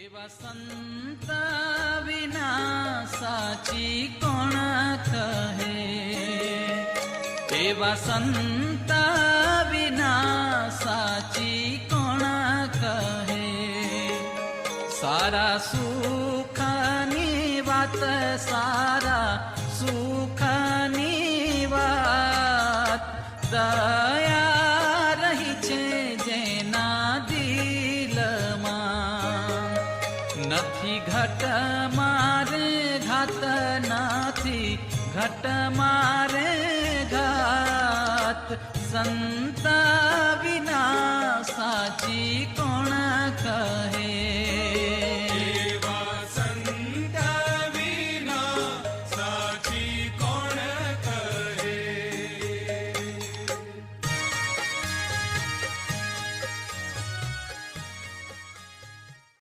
એવા સંત વિના સાચી કોણ કહે, એવા સંત વિના સાચી કોણ કહે. સારા સુખની વાત, સારા સુખની વાત, દયા રહી છે જેના દિલમાં. નથી ઘટ મારે ઘાત, નથી ઘટ મારે ઘાત, સંત વિના સાચી કોણ કહે.